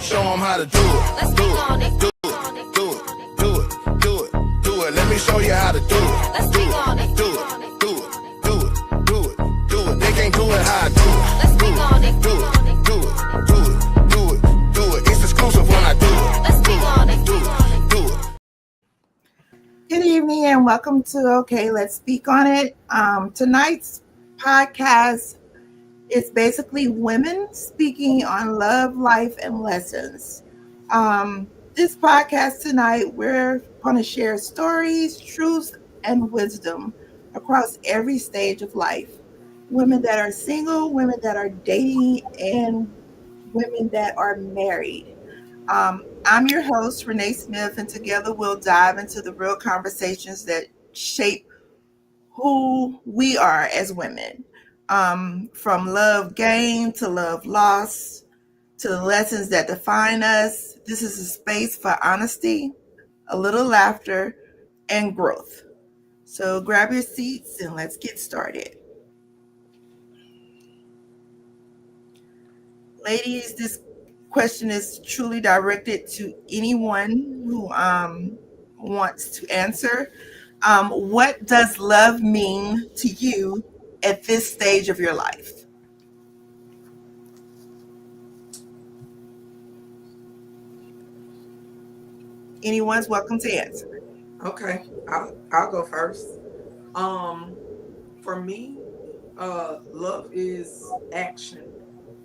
Show them how to do it. Let's Do speak on it. it. Do it. Do it. Do it. Do it. Do it. Let me show you how to do it. Let's Do speak it. on it. Do it. Do it. Do it. Do it. Do it. They can't do it how I do it. Let's speak on it. Do it. Do it. Do it. Do it. Do it. It's exclusive when I do it. Let's speak on it. Do it. Do it. Good evening and welcome to Okay, Let's Speak on It. Tonight's podcast is basically women speaking on love, life, and lessons. This podcast tonight, we're going to share stories, truths, and wisdom across every stage of life. Women that are single, women that are dating, and women that are married. I'm your host, Renee Smith, and together we'll dive into the real conversations that shape who we are as women. From love gained to love lost to the lessons that define us. This is a space for honesty, a little laughter, and growth. So grab your seats and let's get started. Ladies, this question is truly directed to anyone who wants to answer. What does love mean to you at this stage of your life? Anyone's welcome to answer. Okay, I'll go first. For me, love is action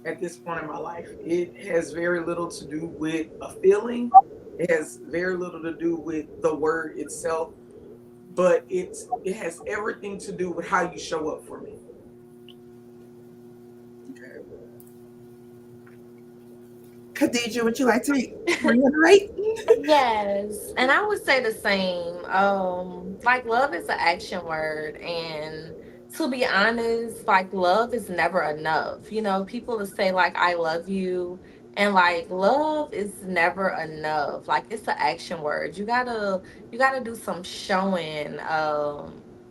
at this point in my life. It has very little to do with a feeling. It has very little to do with the word itself, but it has everything to do with how you show up for me. Khadija, would you like to reiterate? Yes, and I would say the same. Like love is an action word, and to be honest, like love is never enough. You know, people will say like I love you, and like love is never enough. Like it's an action word. You gotta do some showing.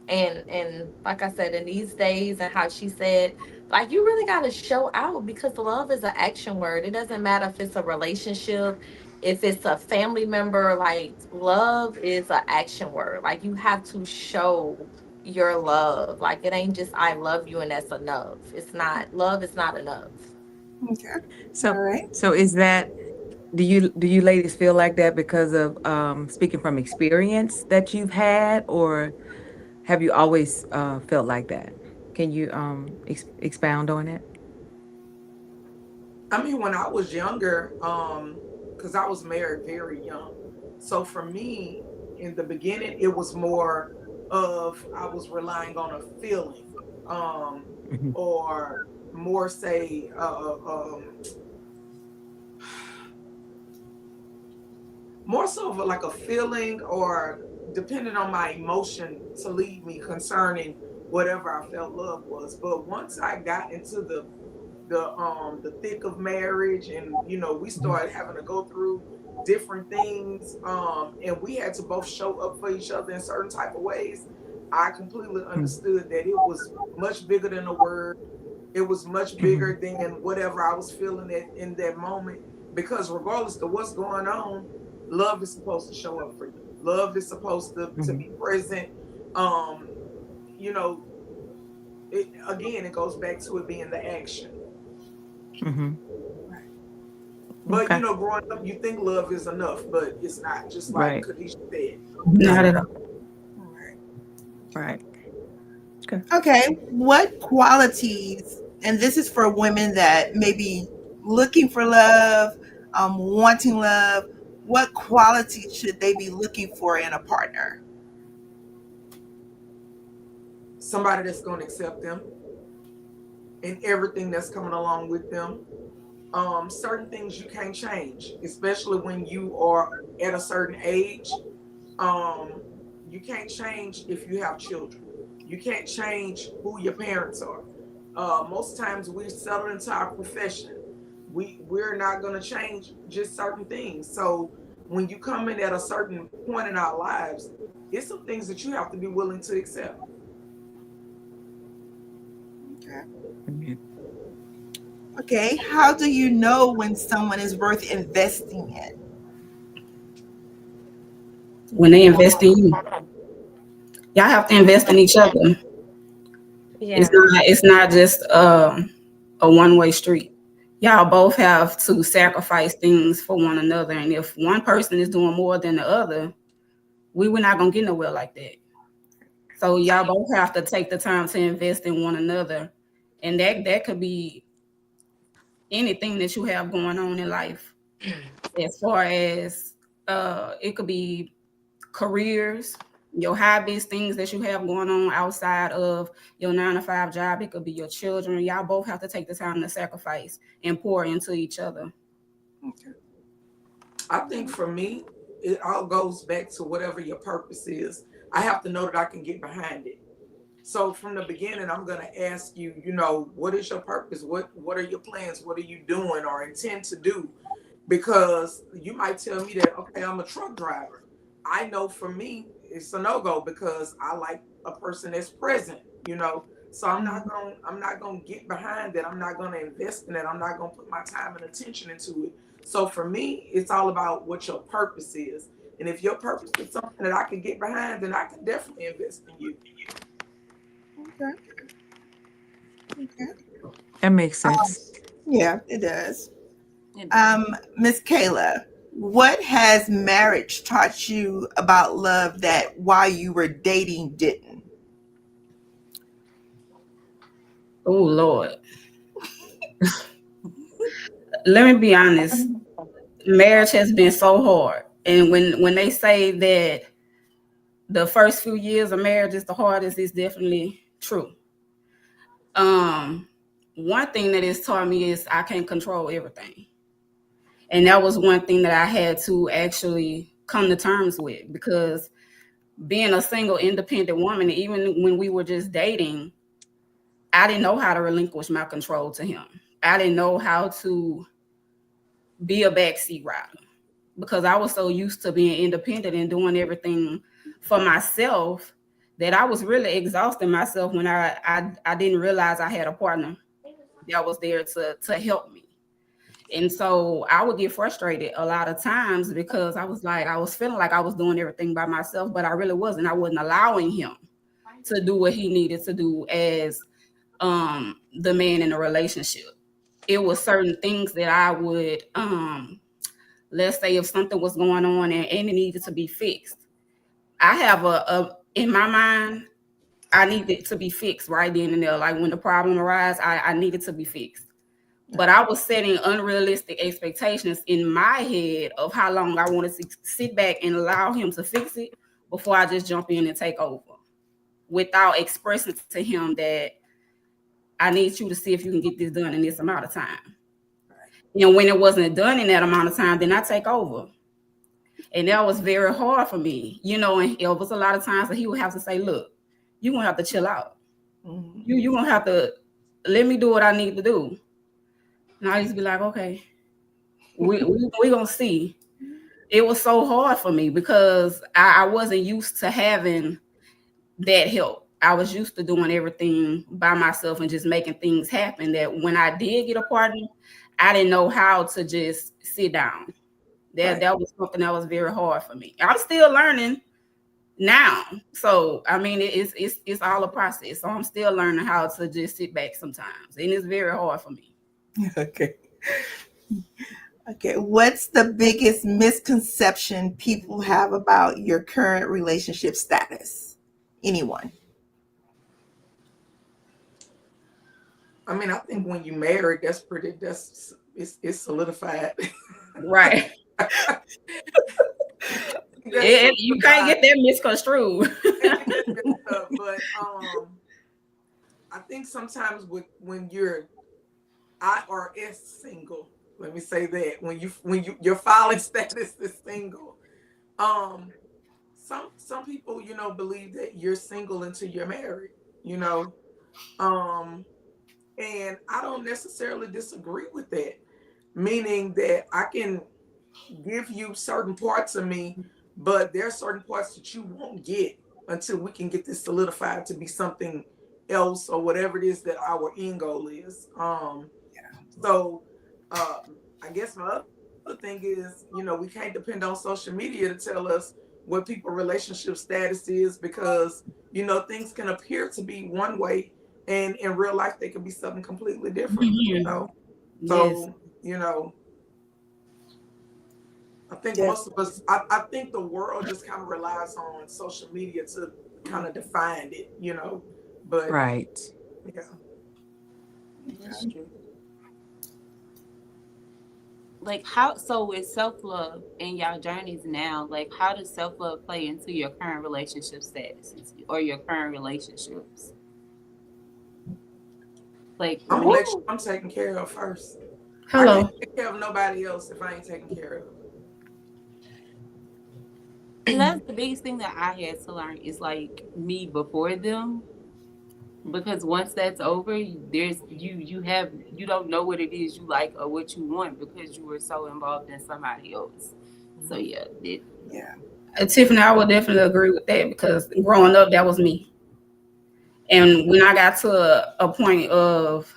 And like I said, in these days, and how she said, like you really gotta show out because love is an action word. It doesn't matter if it's a relationship, if it's a family member, like love is an action word. Like you have to show your love. Like it ain't just I love you and that's enough. It's not, love is not enough. Okay. All So, right. so is that, do you ladies feel like that because of speaking from experience that you've had, or have you always felt like that? Can you expound on it? I mean, when I was younger, because I was married very young, so for me, in the beginning, it was more of I was relying on a feeling, Mhm. or more say, more so of like a feeling, or depending on my emotion to lead me concerning whatever I felt love was. But once I got into the thick of marriage, and we started having to go through different things, and we had to both show up for each other in certain type of ways, I completely understood that it was much bigger than a word. It was much bigger than whatever I was feeling in that moment, because regardless of what's going on, love is supposed to show up for you. Love is supposed to be present. um you know Again, it goes back to it being the action. Mm-hmm. But Okay. growing up, you think love is enough, but it's not. Just like Right. Khadijah said. Not at all. All right. Right. Okay. What qualities, and this is for women that may be looking for love, wanting love, what qualities should they be looking for in a partner? Somebody that's going to accept them and everything that's coming along with them. Certain things you can't change, especially when you are at a certain age. You can't change if you have children. You can't change who your parents are. Most times we settle into our profession. We're not going to change just certain things. So when you come in at a certain point in our lives, it's some things that you have to be willing to accept. Okay. Mhm. Okay, how do you know when someone is worth investing in? When they invest in you, y'all have to invest in each other. Yeah. It's not just a one-way street. Y'all both have to sacrifice things for one another. And if one person is doing more than the other, we were not gonna get nowhere like that. So y'all both have to take the time to invest in one another. And that could be anything that you have going on in life. As far as it could be careers, your hobbies, things that you have going on outside of your 9 to 5 job. It could be your children. Y'all both have to take the time to sacrifice and pour into each other. I think for me, it all goes back to whatever your purpose is. I have to know that I can get behind it. So from the beginning, I'm gonna ask you, what is your purpose? What are your plans? What are you doing or intend to do? Because you might tell me that, okay, I'm a truck driver. I know for me, it's a no-go because I like a person that's present, So I'm not gonna get behind that. I'm not gonna invest in that. I'm not gonna put my time and attention into it. So for me, it's all about what your purpose is. And if your purpose is something that I can get behind, then I can definitely invest in you. Okay. Okay. That makes sense. Yeah, it does. Miss Kayla, what has marriage taught you about love that while you were dating didn't? Oh Lord. Let me be honest. Marriage has been so hard. And when they say that the first few years of marriage is the hardest, it's definitely true. One thing that it's taught me is I can't control everything. And that was one thing that I had to actually come to terms with, because being a single independent woman, even when we were just dating, I didn't know how to relinquish my control to him. I didn't know how to be a backseat rider because I was so used to being independent and doing everything for myself that I was really exhausting myself when I didn't realize I had a partner that was there to help me. And so I would get frustrated a lot of times because I was feeling like I was doing everything by myself, but I really wasn't. I wasn't allowing him to do what he needed to do as the man in the relationship. It was certain things that I would, let's say if something was going on and it needed to be fixed. I have in my mind, I needed to be fixed right then and there. Like when the problem arises, I needed to be fixed. But I was setting unrealistic expectations in my head of how long I wanted to sit back and allow him to fix it before I just jump in and take over, without expressing to him that I need you to see if you can get this done in this amount of time. And when it wasn't done in that amount of time, then I take over. And that was very hard for me, and it was a lot of times that he would have to say, look, you're going to have to chill out. Mm-hmm. You're going to have to let me do what I need to do. And I used to be like, okay, we going to see. It was so hard for me because I wasn't used to having that help. I was used to doing everything by myself and just making things happen, that when I did get a partner, I didn't know how to just sit down. That was something that was very hard for me. I'm still learning now. So, I mean, it's all a process. So I'm still learning how to just sit back sometimes. And it's very hard for me. Okay. Okay. What's the biggest misconception people have about your current relationship status? Anyone? I mean, I think when you married, it's solidified. Right. You can't get that misconstrued. But I think sometimes when you're IRS single, let me say that when your filing status is single, some people believe that you're single until you're married, and I don't necessarily disagree with that, meaning that I can give you certain parts of me, but there are certain parts that you won't get until we can get this solidified to be something else or whatever it is that our end goal is. So I guess my other thing is, we can't depend on social media to tell us what people relationship status is, because things can appear to be one way, and in real life they can be something completely different. Yes. So I think Yes. most of us, I think the world just kind of relies on social media to kind of define it, but Right. yeah. That's true. Like how so with self-love and y'all journeys now, like how does self-love play into your current relationship statuses or your current relationships? Like I'm gonna make sure I'm taken care of first. I Hello. can't take care of nobody else if I ain't taken care of. and that's the biggest thing that I had to learn is like me before them. Because once that's over, there's you don't know what it is you like or what you want because you were so involved in somebody else. So yeah, Yeah. Tiffany, I would definitely agree with that because growing up, that was me. And when I got to a point of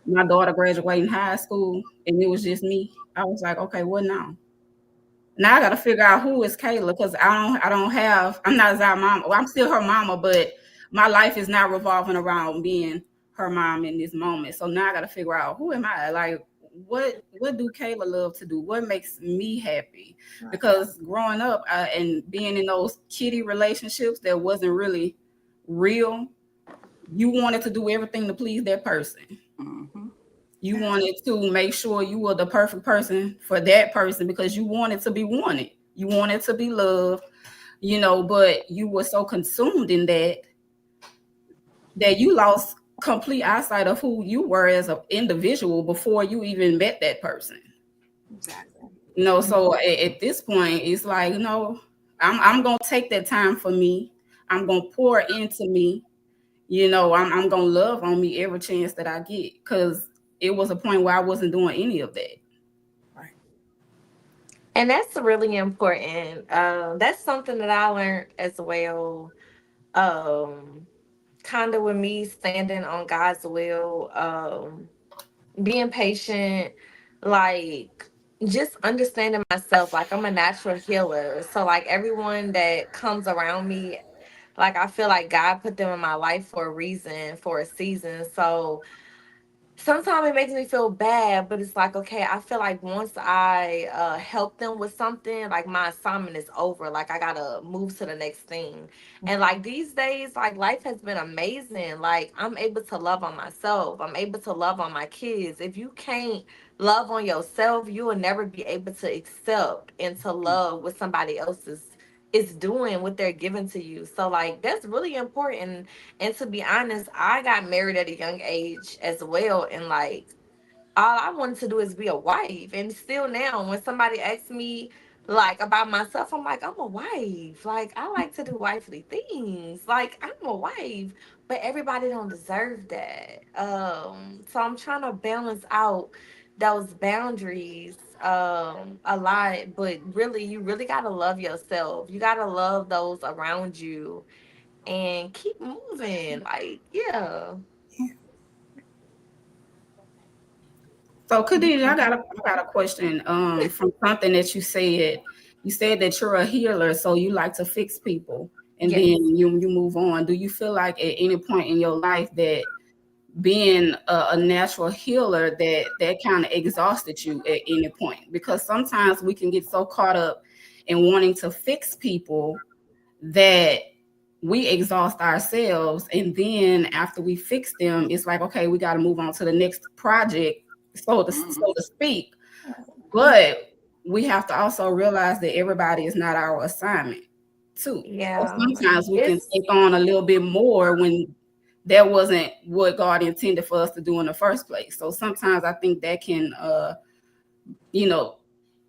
my daughter graduating high school and it was just me, I was like, okay, what now? Now I got to figure out who is Kayla because I'm not Zai mama. Well, I'm still her mama, but my life is not revolving around being her mom in this moment. So now I got to figure out who am I? Like, what do Kayla love to do? What makes me happy? Right. Because growing up and being in those kiddie relationships that wasn't really real, you wanted to do everything to please that person. mhm. You wanted to make sure you were the perfect person for that person because you wanted to be wanted. You wanted to be loved, but you were so consumed in that you lost complete eyesight of who you were as an individual before you even met that person. Exactly. So at this point, it's like, no, I'm gonna take that time for me. I'm gonna pour into me. I'm gonna love on me every chance that I get because it was a point where I wasn't doing any of that. Right. And that's really important. That's something that I learned as well. Um, Kind of with me standing on God's will, being patient, like just understanding myself. Like I'm a natural healer, so like everyone that comes around me, like I feel like God put them in my life for a reason, for a season. So sometimes it makes me feel bad, but it's like, okay, I feel like once I help them with something, like my assignment is over. Like I gotta move to the next thing. And like these days, like life has been amazing. Like I'm able to love on myself. I'm able to love on my kids. If you can't love on yourself, you will never be able to accept and to love what somebody else is doing, what they're giving to you. So like that's really important. And to be honest, I got married at a young age as well. And like, all I wanted to do is be a wife. And still now, when somebody asks me like about myself, I'm like, I'm a wife. Like, I like to do wifely things. Like, I'm a wife. But everybody don't deserve that. So I'm trying to balance out those boundaries a lot. But really, you really gotta love yourself. You gotta love those around you and keep moving. Like, yeah. So, Khadija, I got a question from something that you said. You said that you're a healer, so you like to fix people, and Yes. then you move on. Do you feel like at any point in your life that being a natural healer that kind of exhausted you at any point? Because sometimes we can get so caught up in wanting to fix people that we exhaust ourselves, and then after we fix them, it's like, okay, we got to move on to the next project, so to speak. But we have to also realize that everybody is not our assignment too. So Yeah. sometimes we can It's take on a little bit more when that wasn't what God intended for us to do in the first place. So sometimes I think that can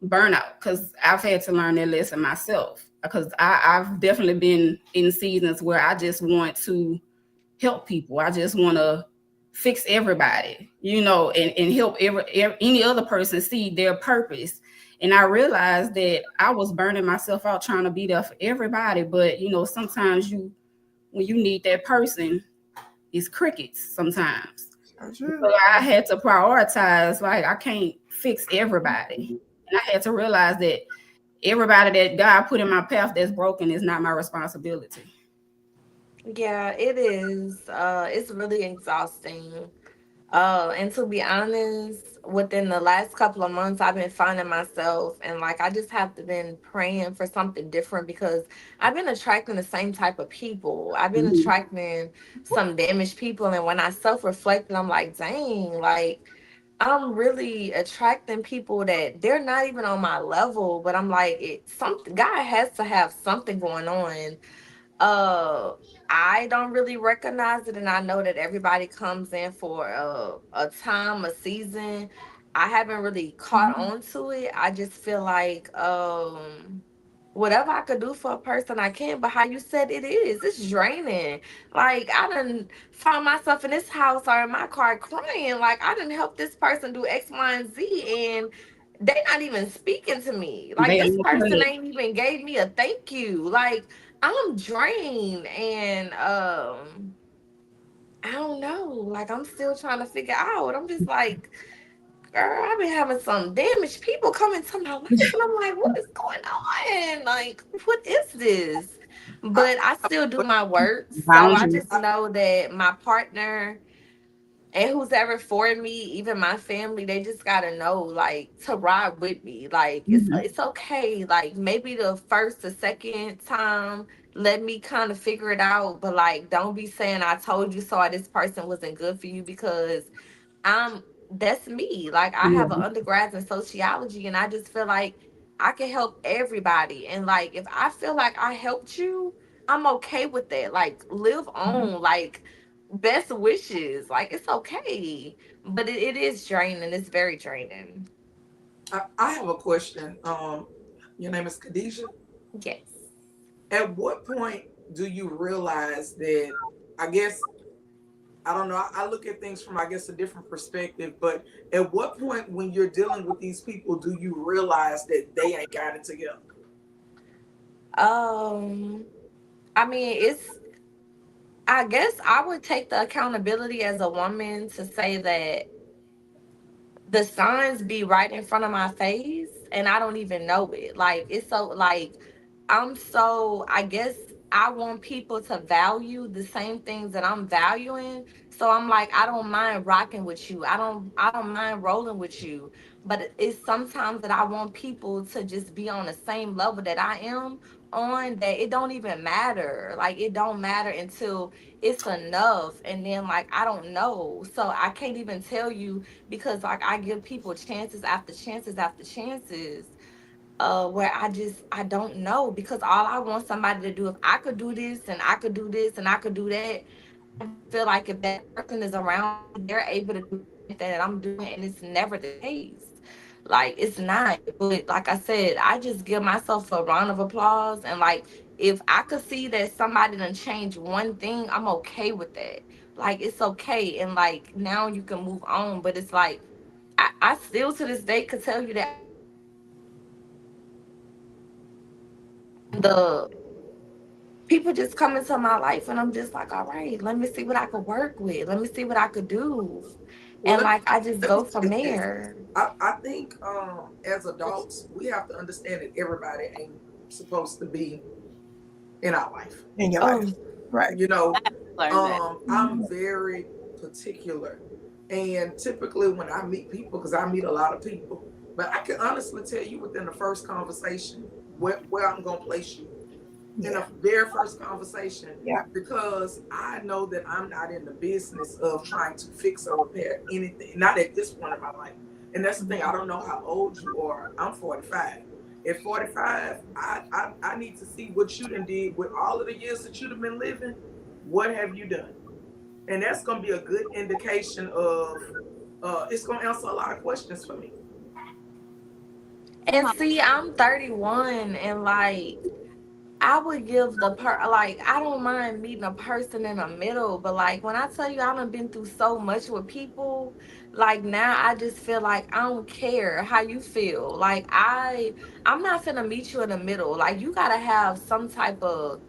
burnout, because I've had to learn that lesson myself, because I've definitely been in seasons where I just want to help people. I just want to fix everybody, and help any other person see their purpose. And I realized that I was burning myself out trying to be there for everybody. But, sometimes when you need that person, it's crickets sometimes. That's true. So I had to prioritize, like I can't fix everybody. And I had to realize that everybody that God put in my path that's broken is not my responsibility. Yeah, it is. It's really exhausting. And to be honest, within the last couple of months, I've been finding myself and like I just have to been praying for something different because I've been attracting the same type of people. I've been Mhm. attracting some damaged people, and when I self-reflect, I'm like, dang, like I'm really attracting people that they're not even on my level. But I'm like, it something God has to have something going on. uh I don't really recognize it, and I know that everybody comes in for a time, a season. I haven't really caught on to it. I just feel like whatever I could do for a person I can, but how you said it's draining. Like I done found myself in this house or in my car crying, like I didn't help this person do X, Y, and Z, and they not even speaking to me. Like They this on person credit. ain't even gave me a thank you. Like I'm drained, and I don't know. Like I'm still trying to figure out. I'm just like, girl, I've been having some damaged people come into my life, and I'm like, what is going on? Like, what is this? I, But I still do my work, so I Boundaries. just know that my partner and who's ever for me, even my family, they just gotta know, like, to ride with me. Like, Mhm. it's okay. Like, maybe the first, the second time, let me kind of figure it out. But like, don't be saying I told you so, or this person wasn't good for you, because I'm that's me. Like I have an Yeah. undergrad in sociology, and I just feel like I can help everybody. And like if I feel like I helped you, I'm okay with that. Like live on. Like best wishes. Like it's okay. But it is draining. It's very draining. I have a question. Your name is Khadijah. Yes. At what point do you realize that? I guess I don't know. I look at things from, I guess, a different perspective. But at what point, when you're dealing with these people, do you realize that they ain't got it together? Um I mean it's I guess I would take the accountability as a woman to say that the signs be right in front of my face and I don't even know it. Like it's so like I'm so I guess I want people to value the same things that I'm valuing. So I'm like I don't mind rocking with you. I don't mind rolling with you. But it's sometimes that I want people to just be on the same level that I am on, that it don't even matter. Like it don't matter until it's enough, and then like I don't know. So I can't even tell you, because like I give people chances after chances after chances, where I don't know, because all I want somebody to do, if I could do this and I could do this and I could do that, I just feel like if that person is around me, they're able to do the same thing that I'm doing, and it's never the case. Like it's not. But like I said, I just give myself a round of applause, and like if I could see that somebody done change one thing, I'm okay with that. Like it's okay, and like now you can move on. But it's like I still to this day could tell you that I don't know everybody. And the people just come into my life, and I'm just like, all right, let me see what I could work with. Let me see what I could do. Well, And like I just let me go from say this. there. I think as adults, we have to understand that everybody ain't supposed to be in our life. In your life. Oh, Right. You know, Learn that. I'm very particular. And typically when I meet people, because I meet a lot of people, but I can honestly tell you within the first conversation where I'm going to place you in Yeah. the very first conversation, Yeah. because I know that I'm not in the business of trying to fix or repair anything, not at this point in my life. And that's the thing, I don't know how old you are. I'm 45. At 45, I need to see what you done did with all of the years that you've been living. What have you done? And that's going to be a good indication of, it's going to answer a lot of questions for me. and see, I'm 31, and like I would give like I don't mind meeting a person in the middle, but like when I tell you I done been through so much with people, like now I just feel like I don't care how you feel. Like I'm not finna meet you in the middle. Like you gotta have some type of,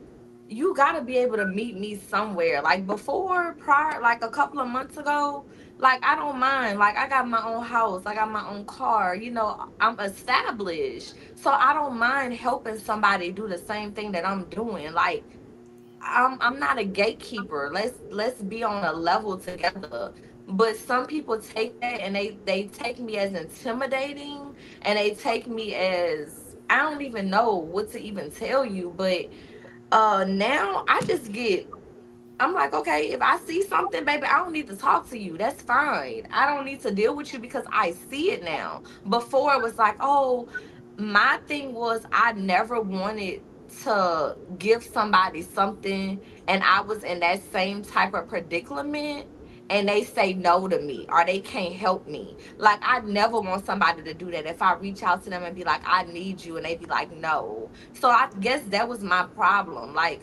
you gotta be able to meet me somewhere. Like before, prior, like a couple of months ago, Like, I don't mind. Like, I got my own house, I got my own car, you know, I'm established. So I don't mind helping somebody do the same thing that I'm doing. Like, I'm not a gatekeeper. Let's be on a level together. But some people take that and they take me as intimidating, and they take me as, I don't even know what to even tell you. But now I just get, I'm like, okay, if I see something, baby, I don't need to talk to you. That's fine. I don't need to deal with you because I see it now. Before it was like, oh, my thing was I never wanted to give somebody something and I was in that same type of predicament and they say no to me or they can't help me. Like, I never want somebody to do that. If I reach out to them and be like, I need you, and they be like, no. So I guess that was my problem. Like,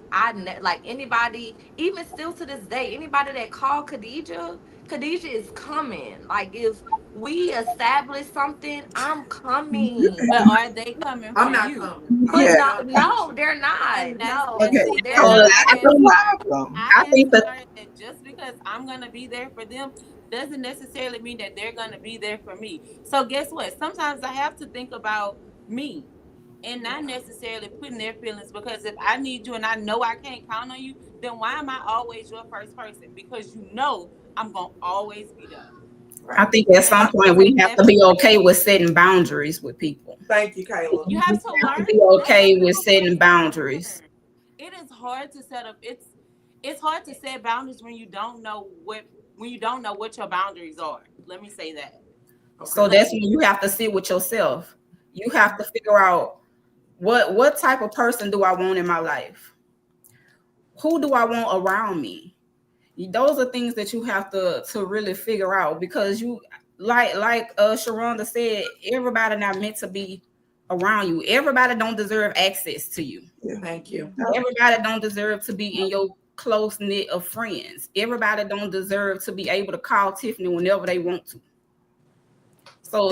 like anybody, even still to this day, anybody that called Khadijah is coming. Like, if we establish something, I'm coming. But are they coming for I'm not you? coming. But Yeah. no, they're not. And that's No, and Okay. see, they're So So not. that's the problem. I I had think to that learn that just because I'm gonna be there for them doesn't necessarily mean that they're gonna be there for me. So guess what? Sometimes I have to think about me and not necessarily putting their feelings, because if I need you and I know I can't count on you, then why am I always your first person? Because you know I'm gonna always be there. I think at some point we have to be okay with setting boundaries with people. Thank you, Kayla. You have to We have to learn. be okay with setting boundaries. It is hard to set up. It's hard to set boundaries when you don't know what your boundaries are. Let me say that. So that's when you have to sit with yourself. You have to figure out what type of person do I want in my life? Who do I want around me? Those are things that you have to really figure out, because you like Sharonda said, everybody not meant to be around you. Everybody don't deserve access to you. Thank you. Everybody don't deserve to be in your close knit of friends. Everybody don't deserve to be able to call Tiffany whenever they want to. So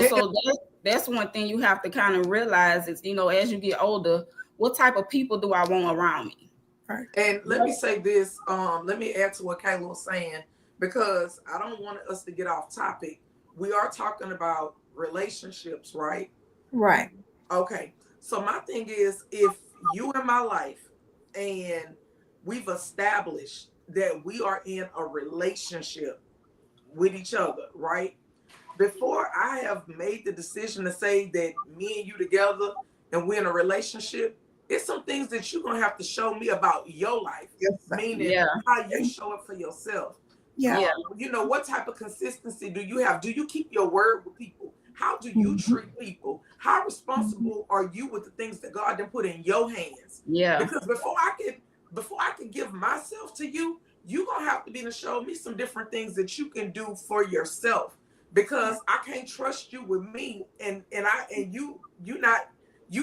that's one thing you have to kind of realize is, as you get older, what type of people do I want around me? And let me say this, let me add to what Kayla was saying, because I don't want us to get off topic. We are talking about relationships, right? Right. Okay. So my thing is, if you in my life and we've established that we are in a relationship with each other, right? Before I have made the decision to say that me and you together and we're in a relationship, it's some things that you're going to have to show me about your life, meaning how you show up for yourself. Yeah. What type of consistency do you have? Do you keep your word with people? How do you treat people? How responsible are you with the things that God done put in your hands? Yeah. Because before I could give myself to you, you're going to have to be to show me some different things that you can do for yourself. Because I can't trust you with me, and you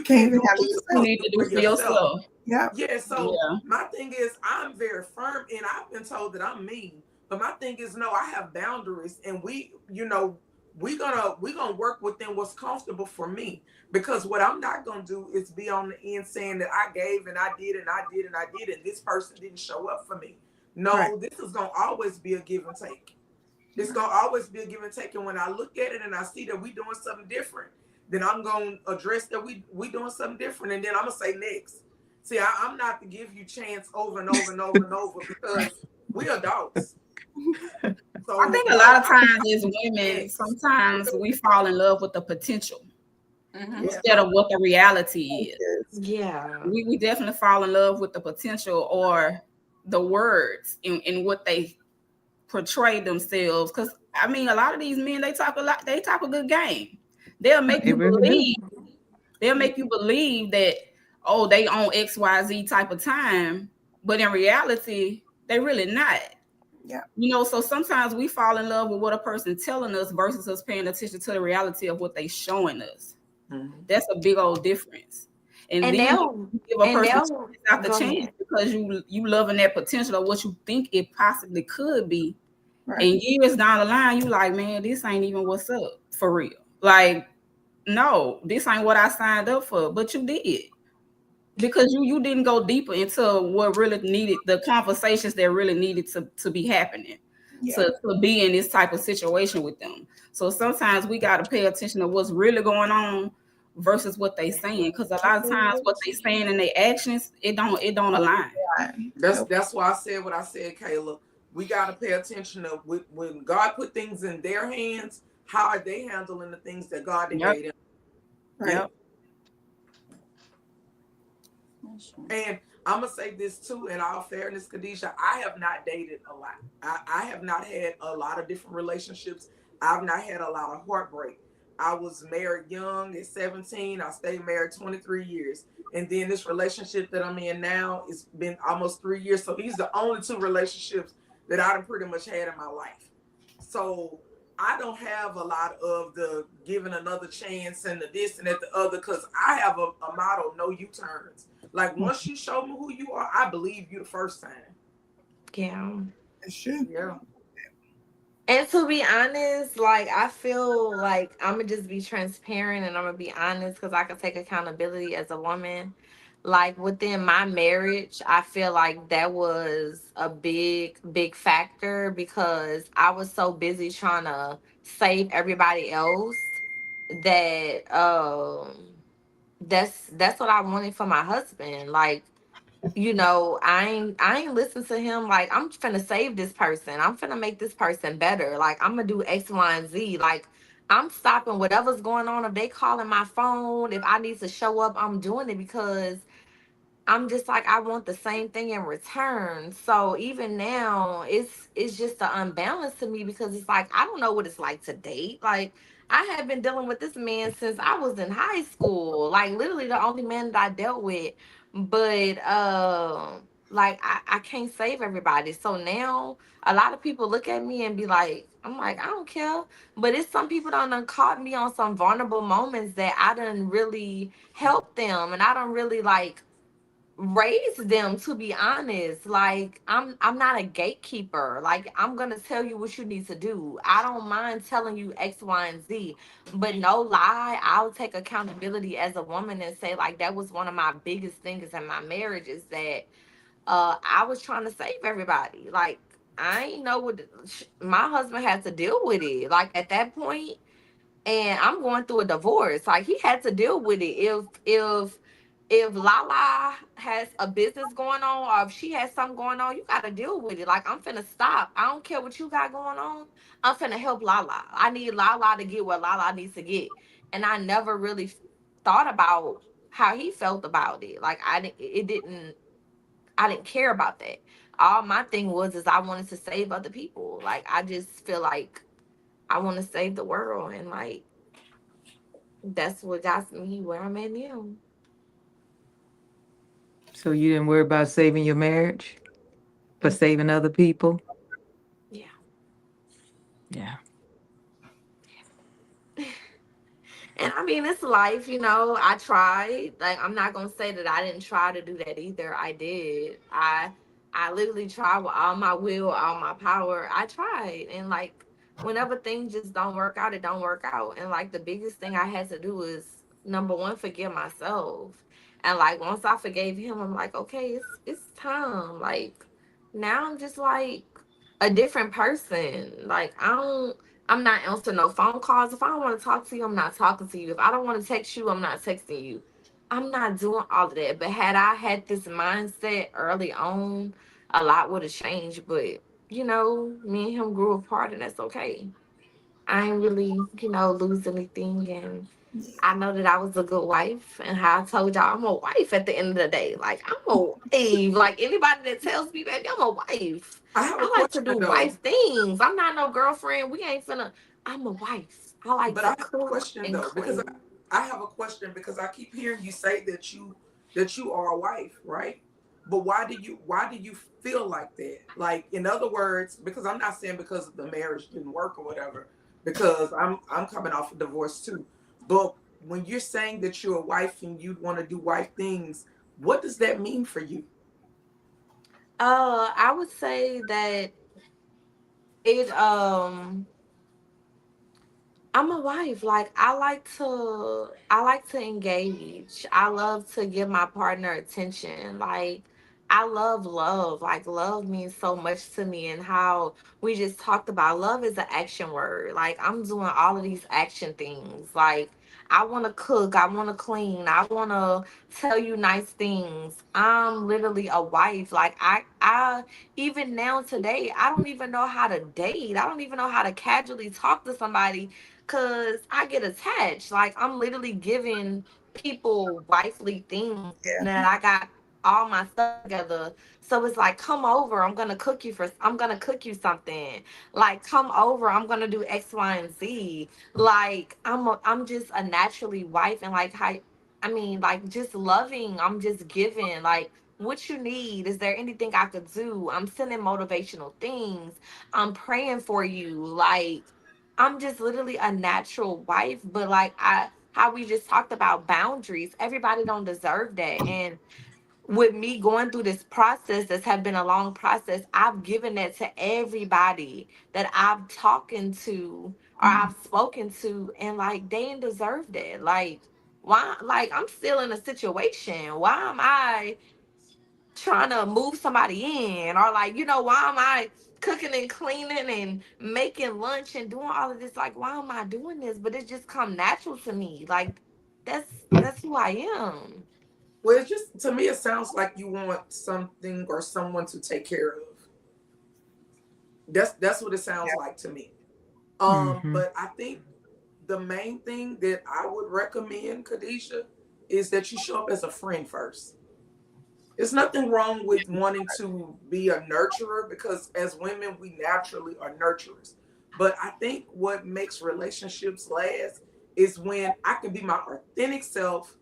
can't do what you need to do for yourself. Yeah. Yeah. So my thing is, I'm very firm, and I've been told that I'm mean. But my thing is, no, I have boundaries, and we're gonna work within what's comfortable for me. Because what I'm not gonna do is be on the end saying that I gave and I did and I did and I did, and this person didn't show up for me. No, This is gonna always be a give and take. It's going to always be a give and take. And when I look at it and I see that we're doing something different, then I'm going to address that we doing something different. And then I'm going to say next. See, I'm not to give you chance over and over and over and over, because we adults. So I think a lot of times as women, sometimes we fall in love with the potential instead of what the reality is. Yeah. We definitely fall in love with the potential or the words in what they portray themselves, because a lot of these men, they talk a good game. They'll make you believe that, oh, they own XYZ type of time, but in reality they really not. So sometimes we fall in love with what a person telling us versus us paying attention to the reality of what they showing us. That's a big old difference. And then you give a person out the chance because you loving that potential of what you think it possibly could be. And years down the line, you like, man, this ain't even what's up for real. Like, no, this ain't what I signed up for, but you did, because you didn't go deeper into what really needed, the conversations that really needed to be happening. Yeah. to be in this type of situation with them. So sometimes we got to pay attention to what's really going on versus what they saying, because a lot of times what they saying and their actions, it don't align. That's why I said what I said, Kayla. We got to pay attention to when God put things in their hands. How are they handling the things that God Yep. gave them? Right. Yep. And I'm gonna say this too, in all fairness, Khadijah, I have not dated a lot. I have not had a lot of different relationships. I've not had a lot of heartbreak. I was married young at 17. I stayed married 23 years. And then this relationship that I'm in now, it's been almost 3 years. So these are the only two relationships that I've pretty much had in my life. So I don't have a lot of the giving another chance and the this and that the other, because I have a motto, no U-turns. Like once you show me who you are, I believe you the first time. Yeah. It's true. Yeah. And to be honest, like I feel like I'm gonna just be transparent and I'm gonna be honest because I can take accountability as a woman. Like within my marriage, I feel like that was a big, big factor because I was so busy trying to save everybody else that that's what I wanted for my husband. Like, I ain't listen to him. Like, I'm finna save this person. I'm finna make this person better. Like, I'm gonna do X, Y, and Z. Like, I'm stopping whatever's going on. If they calling my phone, if I need to show up, I'm doing it because I'm just like I want the same thing in return. So even now, it's just an unbalance to me because it's like I don't know what it's like to date. Like I have been dealing with this man since I was in high school. Like literally the only man that I dealt with. But like I can't save everybody. So now a lot of people look at me and be like, I'm like, I don't care. But it's some people that done caught me on some vulnerable moments that I done really help them and I don't really like raise them, to be honest. Like I'm not a gatekeeper. Like I'm gonna tell you what you need to do. I don't mind telling you X, Y, and Z, but no lie, I'll take accountability as a woman and say like that was one of my biggest things in my marriage is that I was trying to save everybody. Like I ain't know what my husband had to deal with it like at that point, and I'm going through a divorce. Like he had to deal with it. If Lala has a business going on or if she has something going on, you gotta deal with it. Like I'm finna stop. I don't care what you got going on. I'm finna help Lala. I need Lala to get what Lala needs to get. And I never really thought about how he felt about it. Like I didn't care about that. All my thing was is I wanted to save other people. Like I just feel like I want to save the world, and like that's what got me where I'm at now. So you didn't worry about saving your marriage for saving other people? Yeah. Yeah. And I mean, it's life, I tried. Like, I'm not gonna say that I didn't try to do that either. I did. I literally tried with all my will, all my power. I tried, and like, whenever things just don't work out, it don't work out. And like, the biggest thing I had to do is number one, forgive myself. And like, once I forgave him, I'm like, okay, it's time. Like, now I'm just like a different person. Like, I'm not answering no phone calls. If I don't want to talk to you, I'm not talking to you. If I don't want to text you, I'm not texting you. I'm not doing all of that. But had I had this mindset early on, a lot would have changed. But, me and him grew apart, and that's okay. I ain't really, lose anything. And I know that I was a good wife. And how I told y'all, I'm a wife at the end of the day. Like, I'm a wife. Like, anybody that tells me, baby, I'm a wife. I have a I like to question do though. wife things. I'm not no girlfriend. We ain't finna. I'm a wife. I like But to I have a cook question and though, because clean. I have a question because I keep hearing you say that you are a wife, right? But why do you feel like that? Like in other words, because I'm not saying because the marriage didn't work or whatever, because I'm coming off a divorce too. But when you're saying that you're a wife and you want to do wife things, what does that mean for you? I would say that it I'm a wife. Like I like to engage. I love to give my partner attention. Like I love love. Like love means so much to me, and how we just talked about love is an action word. Like I'm doing all of these action things. Like I want to cook, I want to clean, I want to tell you nice things. I'm literally a wife. Like I even now today, I don't even know how to date. I don't even know how to casually talk to somebody cuz I get attached. Like I'm literally giving people wifely things Yeah. that I got all my stuff together. So it's like, come over. I'm gonna cook you something. Like, come over. I'm gonna do X, Y, and Z. Like, I'm just a naturally wife, and like how, I mean, like just loving. I'm just giving. Like, what you need? Is there anything I could do? I'm sending motivational things. I'm praying for you. Like, I'm just literally a natural wife. But like how we just talked about boundaries. Everybody don't deserve that, and with me going through this process that's have been a long process, I've given that to everybody that I've talking to or I've spoken to, and like they didn't deserve that. Like why? Like I'm still in a situation. Why am I trying to move somebody in, or like why am I cooking and cleaning and making lunch and doing all of this? Like why am I doing this? But it just come natural to me. Like that's who I am. Well, it's just to me, it sounds like you want something or someone to take care of. That's what it sounds like to me. Mm-hmm. But I think the main thing that I would recommend, Khadijah, is that you show up as a friend first. There's nothing wrong with wanting to be a nurturer, because as women, we naturally are nurturers. But I think what makes relationships last is when I can be my authentic self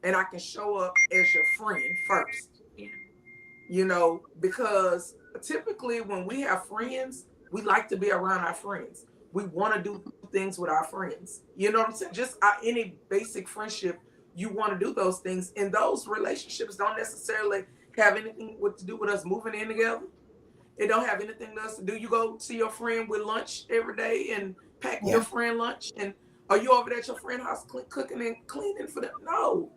and I can show up as your friend first. Yeah. Because typically when we have friends, we like to be around our friends. We want to do things with our friends. You know what I'm saying? Just any basic friendship, you want to do those things. And those relationships don't necessarily have anything to do with us moving in together. It don't have anything else to do. You go see your friend with lunch every day and pack your Yeah. friend lunch. And are you over there at your friend's house cooking and cleaning for them? No.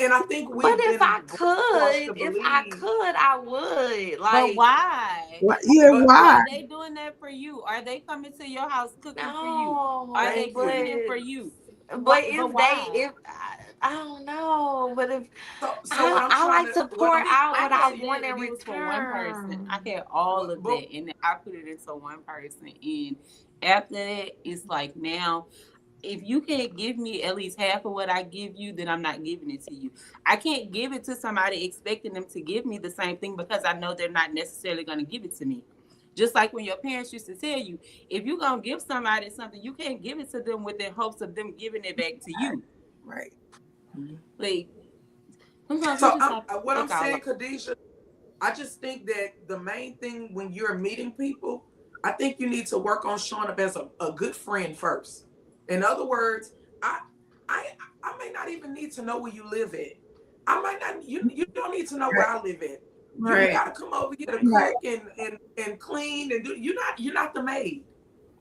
And I think But we've if been I brainwashed to could, believe. I would. But Like, why? What? Yeah. But Why? Are they doing that for you? Are they coming to your house cooking for you? Are no, they thank you. cleaning for you? but But if why? I don't know, but if So what I'm I trying like to to what pour I'm See, out I what I had want that, in but it was for one person. I return. had all of but that, and then I put it into one person. And after that, it's like now, if you can't give me at least half of what I give you, then I'm not giving it to you. I can't give it to somebody expecting them to give me the same thing because I know they're not necessarily going to give it to me. Just like when your parents used to tell you, if you're going to give somebody something, you can't give it to them with the hopes of them giving it back to you. Right. Like, sometimes we so just have to what I'm look our life. saying, Khadijah, I just think that the main thing when you're meeting people, I think you need to work on showing up as a good friend first. In other words, I I I may not even need to know where you live at. I might not you don't need to know where Right. I live at. You ain't Right. gotta come over here to Right. cook and clean and do you're not the maid.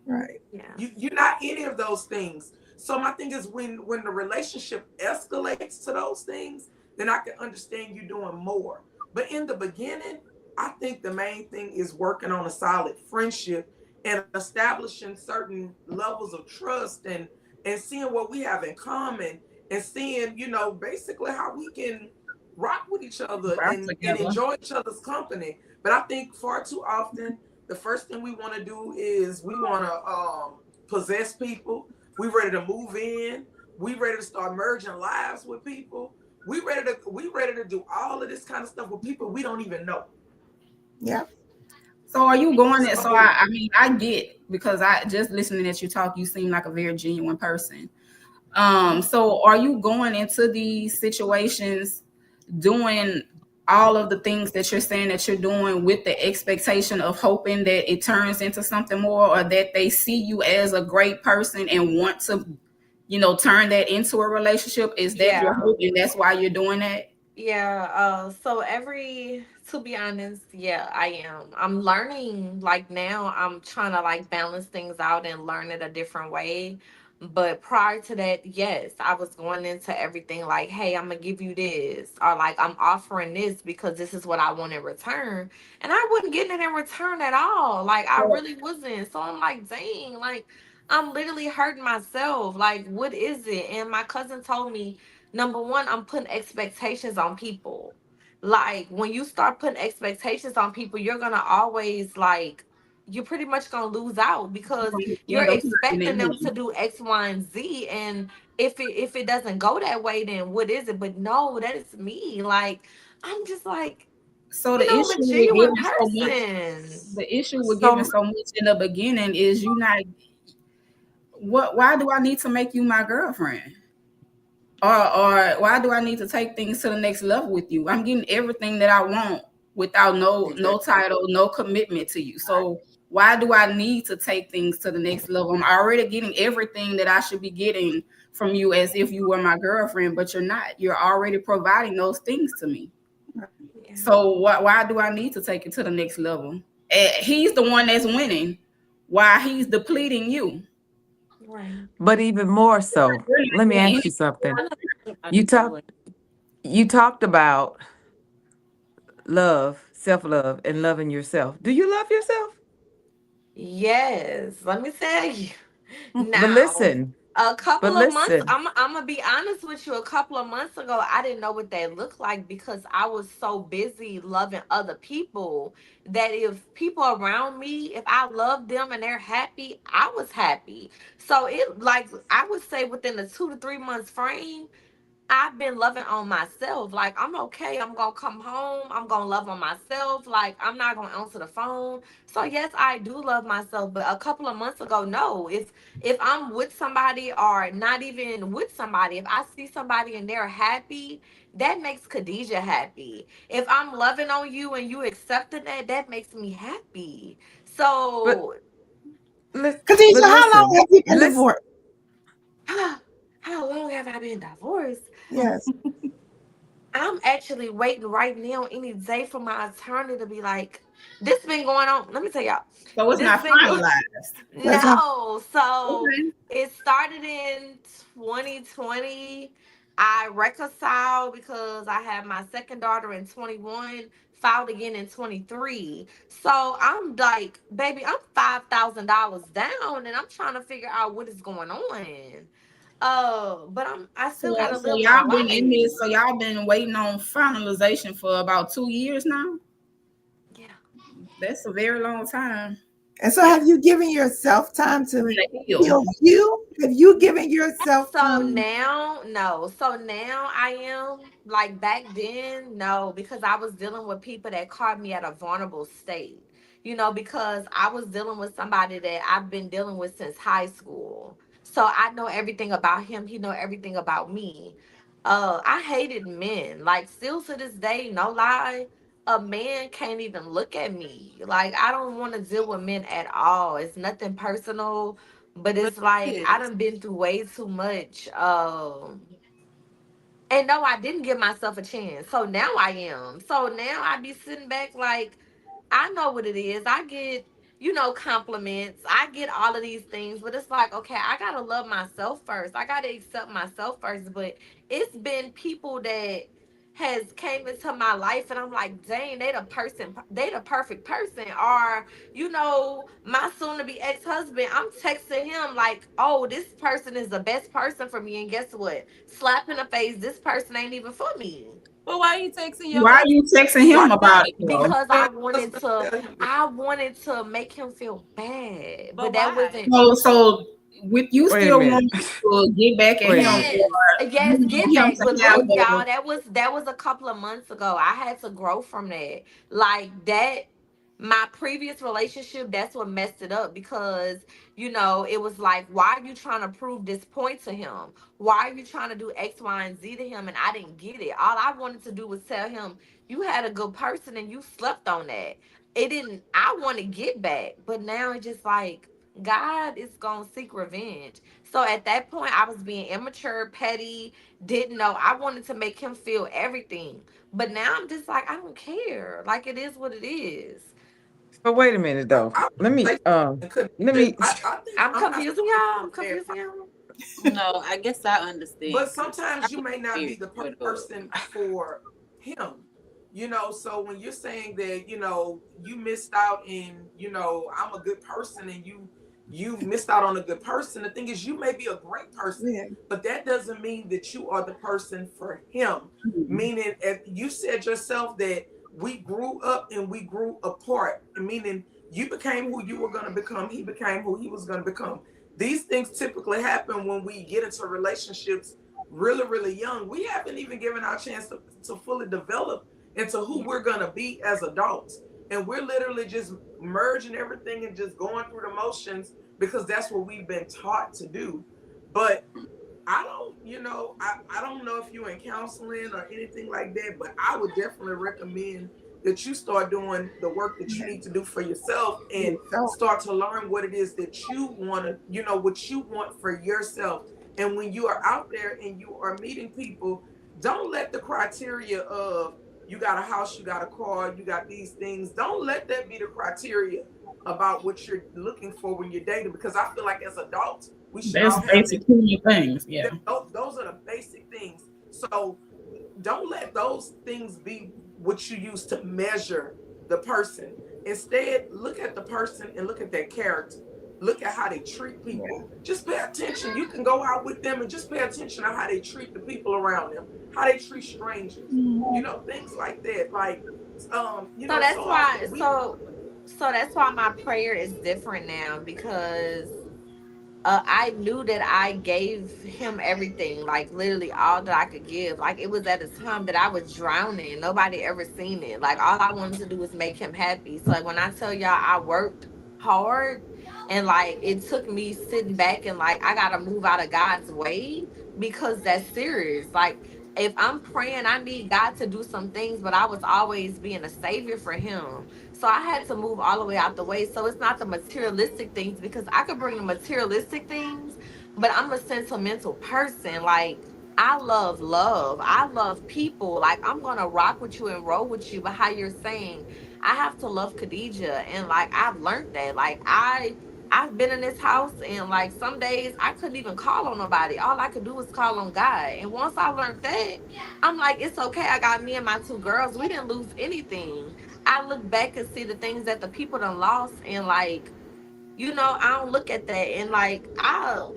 Right. Yeah. You're not any of those things. So my thing is when the relationship escalates to those things, then I can understand you doing more. But in the beginning, I think the main thing is working on a solid friendship and establishing certain levels of trust and seeing what we have in common and seeing, basically how we can rock with each other Rock and together. enjoy each other's company. But I think far too often the first thing we want to do is we want to possess people. We ready to move in. We ready to start merging lives with people. We ready to do all of this kind of stuff with people we don't even know. Yeah. So are you going it? So So I mean, I get, because I just listening at you talk, you seem like a very genuine person. So are you going into these situations doing all of the things that you're saying that you're doing with the expectation of hoping that it turns into something more, or that they see you as a great person and want to, turn that into a relationship? Is that your Yeah. hope and that's why you're doing that? Yeah, so to be honest, yeah, I am. I'm learning, like now I'm trying to like balance things out and learn it a different way. But prior to that, yes, I was going into everything like, hey, I'm gonna give you this, or like I'm offering this because this is what I want in return. And I wasn't getting it in return at all. Like I So, really wasn't. So I'm like, dang, like I'm literally hurting myself. Like, what is it? And my cousin told me, number one, I'm putting expectations on people. Like when you start putting expectations on people, you're gonna always like you're pretty much gonna lose out because you you're end up hurting expecting them to them. do X, Y, and Z, and if it doesn't go that way, then what is it? But no, that is me. Like I'm just like So I'm a genuine person. the issue with giving So so much in the beginning is you not why do I need to make you my girlfriend? Or why do I need to take things to the next level with you? I'm getting everything that I want without no title, no commitment to you. So why do I need to take things to the next level? I'm already getting everything that I should be getting from you as if you were my girlfriend, but you're not. You're already providing those things to me. Yeah. So why do I need to take it to the next level? He's the one that's winning while he's depleting you. Right. but even more so, You're not let me getting ask you something. I You do feel talk you talked about love, self-love, and loving yourself. Do you love yourself? Yes, let me tell you. But Now, listen, a but couple of months, listen. I'm gonna be honest with you. A couple of months ago, I didn't know what that looked like because I was so busy loving other people that if people around me, if I love them and they're happy, I was happy. So it like I would say within the 2 to 3 months frame, I've been loving on myself. Like I'm okay. I'm gonna come home. I'm gonna love on myself. Like I'm not gonna answer the phone. So yes, I do love myself. But a couple of months ago, no. If I'm with somebody or not even with somebody, if I see somebody and they're happy, that makes Khadijah happy. If I'm loving on you and you accepting that, that makes me happy. But So Khadijah, but how long listen, have you been listen. divorced? how long have I been divorced? Yes. I'm actually waiting right now any day for my attorney to be like, this been going on. Let me tell y'all. So it's This not been going finalized. That's not No. So Okay. it started in 2020. I reconciled because I had my second daughter in 21, filed again in 23. So I'm like, baby, I'm $5,000 down and I'm trying to figure out what is going on. But I So, still gotta so live my y'all been in life. this, so y'all been waiting on finalization for about 2 years now. Yeah. That's a very long time. And so have you given yourself time to To heal. heal you? Have you given yourself So time? now, no. So now I am like back then, no, because I was dealing with people that caught me at a vulnerable state. Because I was dealing with somebody that I've been dealing with since high school. So I know everything about him. He know everything about me. I hated men. Like still to this day, no lie, a man can't even look at me. Like I don't want to deal with men at all. It's nothing personal, but but it's like it I is. done been through way too much. And no, I didn't give myself a chance. So now I am. So now I be sitting back like I know what it is. I get, compliments. I get all of these things, but it's like, okay, I gotta love myself first. I gotta accept myself first. But it's been people that has came into my life and I'm like, dang, they the perfect person. Or, my soon to be ex-husband, I'm texting him like, oh, this person is the best person for me. And guess what? Slap in the face, this person ain't even for me. But why are you texting your Why are you texting Why him about it, though? Because your husband tell you? I wanted to make him feel bad, but but that why? wasn't. So with you Wait a still minute. wanting to get back at Wait a him, minute. Yes, or you yes, want get him back. But to have look, a y'all, that was a couple of months ago. I had to grow from that. Like that, my previous relationship, that's what messed it up because it was like, why are you trying to prove this point to him? Why are you trying to do X, Y, and Z to him? And I didn't get it. All I wanted to do was tell him you had a good person and you slept on that. It didn't. I want to get back, but now it's just like God is gonna seek revenge. So at that point, I was being immature, petty, didn't know. I wanted to make him feel everything. But now I'm just like, I don't care. Like it is what it is. But wait a minute though. I Let me like could let me I think I'm I'm not confusing y'all. I'm saying confusing y'all. No, I guess I understand. But 'cause sometimes I you was may not be very the put up. person for him. So when you're saying that, you missed out and, I'm a good person and you missed out on a good person, the thing is you may be a great person, Yeah. but that doesn't mean that you are the person for him. Meaning, if you said yourself that we grew up and we grew apart, meaning you became who you were going to become, he became who he was going to become. These things typically happen when we get into relationships really, really young. We haven't even given our chance to fully develop into who we're going to be as adults. And we're literally just merging everything and just going through the motions because that's what we've been taught to do. But I don't, I don't know if you're in counseling or anything like that, but I would definitely recommend that you start doing the work that you need to do for yourself and So, start to learn what it is that you want to, what you want for yourself. And when you are out there and you are meeting people, don't let the criteria of you got a house, you got a car, you got these things, don't let that be the criteria about what you're looking for when you're dating, because I feel like as adults, we should That's all have basic human things. Yeah. those are the basic things. So don't let those things be what you use to measure the person. Instead, look at the person and look at their character. Look at how they treat people. Just pay attention. You can go out with them and just pay attention to how they treat the people around them, how they treat strangers. Things like that. Like, So that's why. So that's why my prayer is different now, because I knew that I gave him everything, like literally all that I could give. Like it was at a time that I was drowning. Nobody ever seen it. Like all I wanted to do was make him happy. So like when I tell y'all I worked hard and like it took me sitting back and like I gotta move out of God's way because that's serious. Like if I'm praying, I need God to do some things, but I was always being a savior for him. So I had to move all the way out the way. So it's not the materialistic things, because I could bring the materialistic things, but I'm a sentimental person. Like I love love. I love people. Like I'm gonna rock with you and roll with you. But how you're saying, I have to love Khadijah, and like I've learned that. Like I've been in this house and like some days I couldn't even call on nobody. All I could do was call on God. And once I learned that, I'm like, it's okay. I got me and my two girls. We didn't lose anything. I look back and see the things that the people done lost, and like, I don't look at that and like I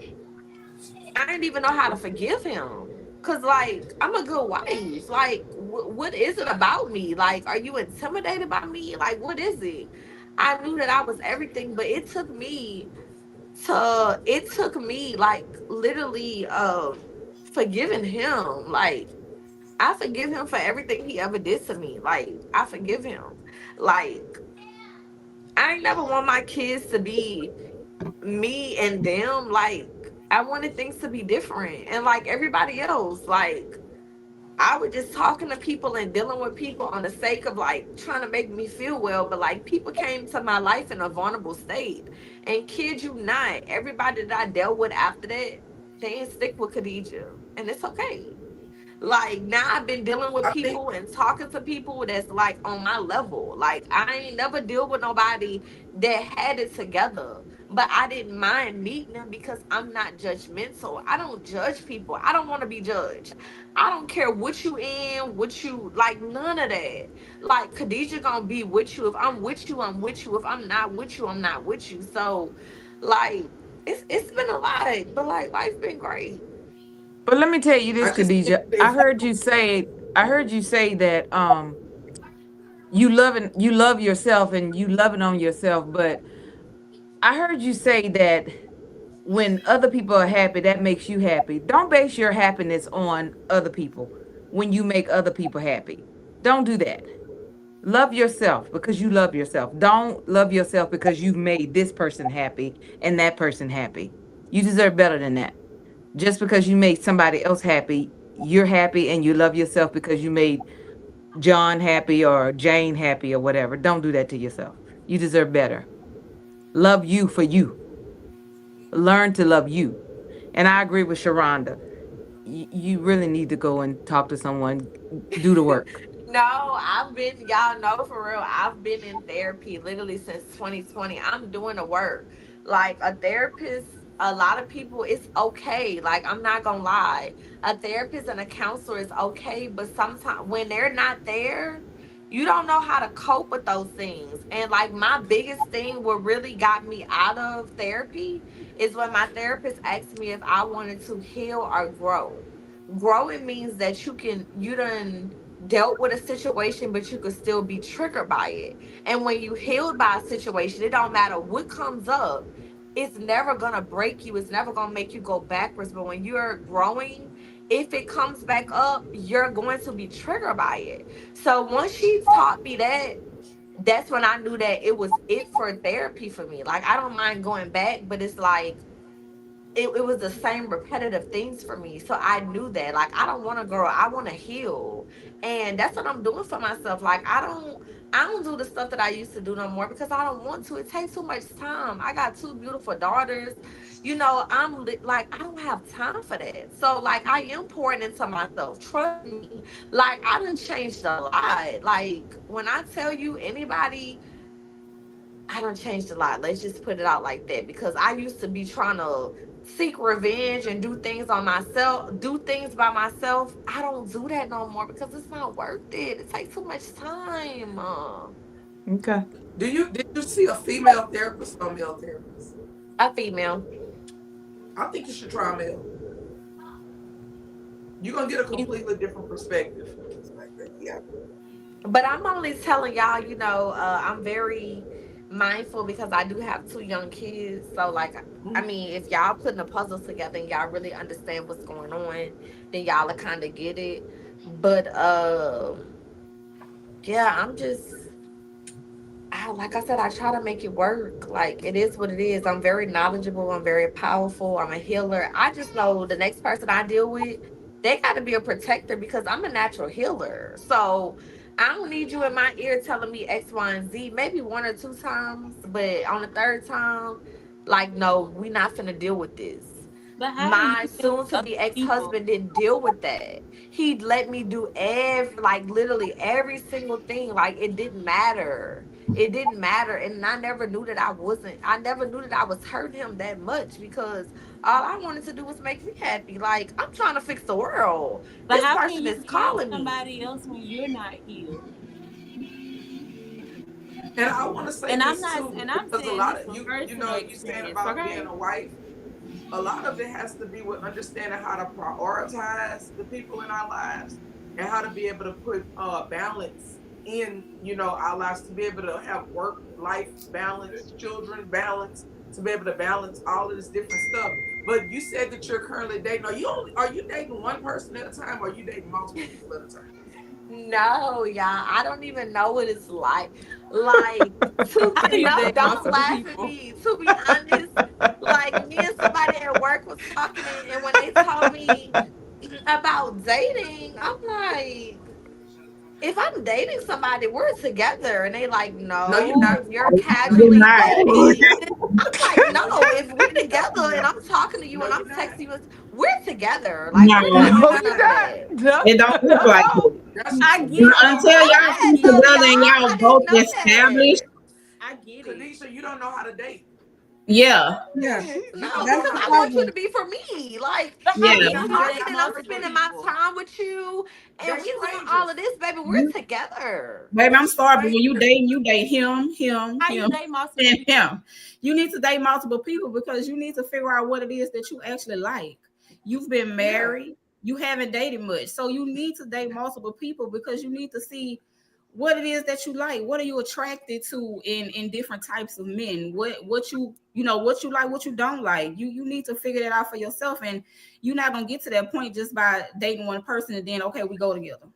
didn't even know how to forgive him. Cause like I'm a good wife. Like what is it about me? Like, are you intimidated by me? Like what is it? I knew that I was everything, but it took me like literally forgiving him. Like I forgive him for everything he ever did to me. Like I forgive him. Like I ain't never want my kids to be me and them. Like I wanted things to be different. And like everybody else, like I was just talking to people and dealing with people on the sake of like trying to make me feel well. But like people came to my life in a vulnerable state. And kid you not, everybody that I dealt with after that, they didn't stick with Khadijah. And it's okay. Like now I've been dealing with I think people and talking to people that's like on my level. Like I ain't never deal with nobody that had it together. But I didn't mind meeting them because I'm not judgmental. I don't judge people. I don't want to be judged. I don't care what you in, what you like, none of that. Like Khadijah gonna be with you. If I'm with you, I'm with you. If I'm not with you, I'm not with you. So like it's been a lot, but like life's been great. But let me tell you this, I just think Khadijah. I heard you say that you love yourself and you loving on yourself, but I heard you say that when other people are happy, that makes you happy. Don't base your happiness on other people when you make other people happy. Don't do that. Love yourself because you love yourself. Don't love yourself because you've made this person happy and that person happy. You deserve better than that. Just because you made somebody else happy, you're happy and you love yourself because you made John happy or Jane happy or whatever. Don't do that to yourself. You deserve better. Love you for you. Learn to love you. And I agree with Sharonda. You really need to go and talk to someone, do the work. No, y'all know for real, I've been in therapy literally since 2020. I'm doing the work. Like a therapist a lot of people, it's okay. Like, I'm not gonna lie, a therapist and a counselor is okay, but sometimes when they're not there, you don't know how to cope with those things. And like, my biggest thing, what really got me out of therapy, is when my therapist asked me if I wanted to heal or grow. Growing means that you done dealt with a situation, but you could still be triggered by it. And when you healed by a situation, it don't matter what comes up, it's never gonna break you, it's never gonna make you go backwards. But when you're growing, if it comes back up, you're going to be triggered by it. So once she taught me that, that's when I knew that it was it for therapy for me. Like, I don't mind going back, but it's like it was the same repetitive things for me. So I knew that, like, I don't want to grow, I want to heal. And that's what I'm doing for myself. Like, I don't do the stuff that I used to do no more, because I don't want to. It takes too much time. I got two beautiful daughters. Like, I don't have time for that. So like, I am pouring into myself. Trust me. Like, I done changed a lot. Like, when I tell you, anybody, I done changed a lot. Let's just put it out like that. Because I used to be trying to seek revenge and do things by myself. I don't do that no more, because it's not worth it. It takes too much time. Okay. Did you see a female therapist or a male therapist? A female. I think you should try a male. You're gonna get a completely different perspective. Yeah. But I'm only telling y'all, I'm very mindful, because I do have two young kids. So like, I mean, if y'all putting a puzzle together and y'all really understand what's going on, then y'all will kind of get it. But yeah, like I said, I try to make it work. Like, it is what it is. I'm very knowledgeable. I'm very powerful. I'm a healer. I just know the next person I deal with, they got to be a protector, because I'm a natural healer. So I don't need you in my ear telling me X, Y, and Z. Maybe one or two times, but on the third time, like, no, we not finna deal with this. But how My do you feel soon-to-be other people? ex-husband didn't deal with that. He'd let me do literally every single thing. Like, it didn't matter. It didn't matter. And I never knew that I was hurting him that much, because all I wanted to do was make me happy. Like, I'm trying to fix the world. But This how can person you is heal calling me. somebody else when you're not healed? And I want to say And this I'm too, not, and I'm because a saying lot this of from you personal know, you saying experience, about okay? being a wife, a lot of it has to be with understanding how to prioritize the people in our lives, and how to be able to put balance in, our lives, to be able to have work life balance, children balance, to be able to balance all of this different stuff. But you said that you're currently dating. Are you dating one person at a time, or are you dating multiple people at a time? No, y'all, I don't even know what it's like. Like, How do you no, date don't multiple laugh at people? me. To be honest, like, me and somebody at work was talking, and when they told me about dating, I'm like, if I'm dating somebody, we're together. And they like, No, you're not. no, you're You're casually not. dating. I'm like, no, No, you're if we're together and I'm talking to you no, and I'm you're not. texting you, we're together. Like, No, we're No, not you're doing No, none you're of not. that. not. No, it don't look like no. it. That's I what get you it. Until I y'all had see to, y'all. together and y'all I both didn't know established. that. I get it. Kanisha, you don't know how to date. Yeah, No, don't because know how I to want date. you to be for me. Like, But yeah. how we can you You're talking date and I'm multiple spending my people? time with you, and They're we doing strangers. all of this, baby. We're You, together. baby, I'm They're sorry, but when you strangers. dating, you date him, How you date multiple and people? him. You need to date multiple people, because you need to figure out what it is that you actually like. You've been Yeah. married, you haven't dated much, so you need to date multiple people, because you need to see what it is that you like. What are you attracted to in different types of men? What you what you like, what you don't like. You need to figure that out for yourself, and you're not gonna get to that point just by dating one person and then okay, we go together.